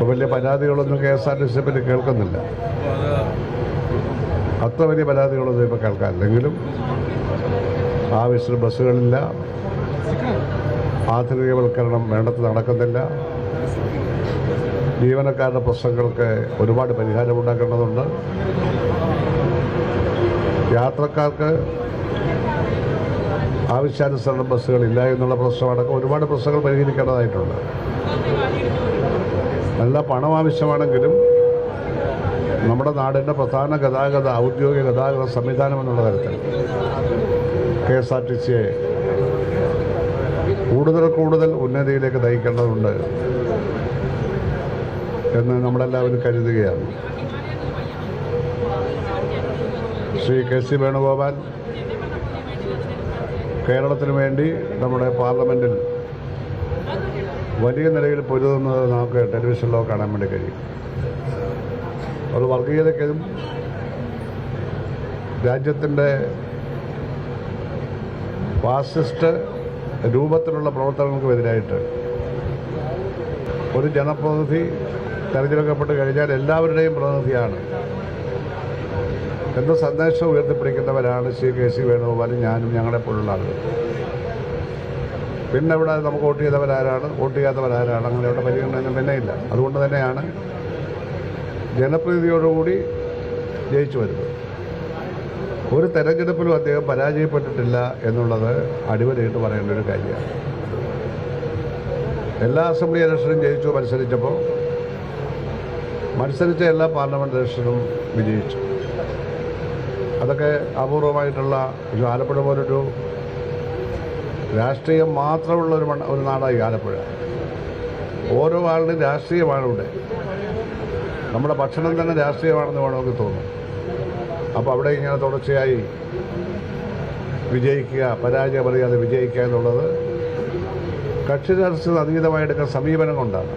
ഇപ്പോൾ വലിയ പരാതികളൊന്നും KSRTC പറ്റി കേൾക്കുന്നില്ല. അത്ര വലിയ പരാതികളൊന്നും ഇപ്പോൾ കേൾക്കാനില്ലെങ്കിലും ആവശ്യത്തിന് ബസ്സുകളില്ല, ആധുനികവൽക്കരണം വേണ്ടത് നടക്കുന്നില്ല, ജീവനക്കാരുടെ പ്രശ്നങ്ങൾക്ക് ഒരുപാട് പരിഹാരമുണ്ടാക്കേണ്ടതുണ്ട്, യാത്രക്കാർക്ക് ആവശ്യാനുസരണം ബസ്സുകളില്ല എന്നുള്ള പ്രശ്നമടക്കം ഒരുപാട് പ്രശ്നങ്ങൾ പരിഹരിക്കേണ്ടതായിട്ടുണ്ട്. നല്ല പണം ആവശ്യമാണെങ്കിലും നമ്മുടെ നാടിൻ്റെ പ്രധാന ഔദ്യോഗിക ഗതാഗത സംവിധാനം എന്നുള്ള തരത്തിൽ KSRTCയെ കൂടുതൽ ഉന്നതിയിലേക്ക് നയിക്കേണ്ടതുണ്ട് എന്ന് നമ്മളെല്ലാവരും കരുതുകയാണ്. ശ്രീ KC വേണുഗോപാൽ കേരളത്തിന് വേണ്ടി നമ്മുടെ പാർലമെൻറ്റിൽ വലിയ നിലയിൽ പൊരുതുന്നത് നമുക്ക് ടെലിവിഷനിലോ കാണാൻ വേണ്ടി കഴിയും. അത് വർഗീയതയ്ക്കും രാജ്യത്തിൻ്റെ ഫാസിസ്റ്റ് രൂപത്തിലുള്ള പ്രവർത്തനങ്ങൾക്കുമെതിരായിട്ട് ഒരു ജനപ്രതിനിധി തെരഞ്ഞെടുക്കപ്പെട്ട് കഴിഞ്ഞാൽ എല്ലാവരുടെയും പ്രതിനിധിയാണ് എന്ന സന്ദേശം ഉയർത്തിപ്പിടിക്കുന്നവരാണ് ശ്രീ KC വേണുഗോപാലും ഞാനും ഞങ്ങളെപ്പോലുള്ള ആളുകൾ. പിന്നെ ഇവിടെ നമുക്ക് വോട്ട് ചെയ്തവരാരാണ്, വോട്ട് ചെയ്യാത്തവരാരാണ്, അങ്ങനെ ഇവിടെ പരിഗണന പിന്നെ ഇല്ല. അതുകൊണ്ട് തന്നെയാണ് ജനപ്രീതിയോടുകൂടി ജയിച്ചു വരുന്നത്. ഒരു തെരഞ്ഞെടുപ്പിലും അദ്ദേഹം പരാജയപ്പെട്ടിട്ടില്ല എന്നുള്ളത് അടിവരയിട്ട് പറയേണ്ട ഒരു കാര്യമാണ്. എല്ലാ അസംബ്ലി ഇലക്ഷനും മത്സരിച്ചപ്പോൾ മത്സരിച്ച എല്ലാ പാർലമെൻറ്റ് ഇലക്ഷനും വിജയിച്ചു. അതൊക്കെ അപൂർവമായിട്ടുള്ള ആലപ്പുഴ പോലൊരു രാഷ്ട്രീയം മാത്രമുള്ള ഒരു നാടായി ആലപ്പുഴ. ഓരോ ആളുടെയും രാഷ്ട്രീയമാണ് ഇവിടെ. നമ്മുടെ ഭക്ഷണം തന്നെ രാഷ്ട്രീയമാണെന്ന് വേണമെങ്കിൽ തോന്നും. അപ്പോൾ അവിടെ ഇങ്ങനെ തുടർച്ചയായി വിജയിക്കുക, പരാജയമറിയാതെ വിജയിക്കുക എന്നുള്ളത് കക്ഷി രാഷ്ട്രീയത്തിന് അതീതമായെടുക്കുന്ന സമീപനം കൊണ്ടാണ്.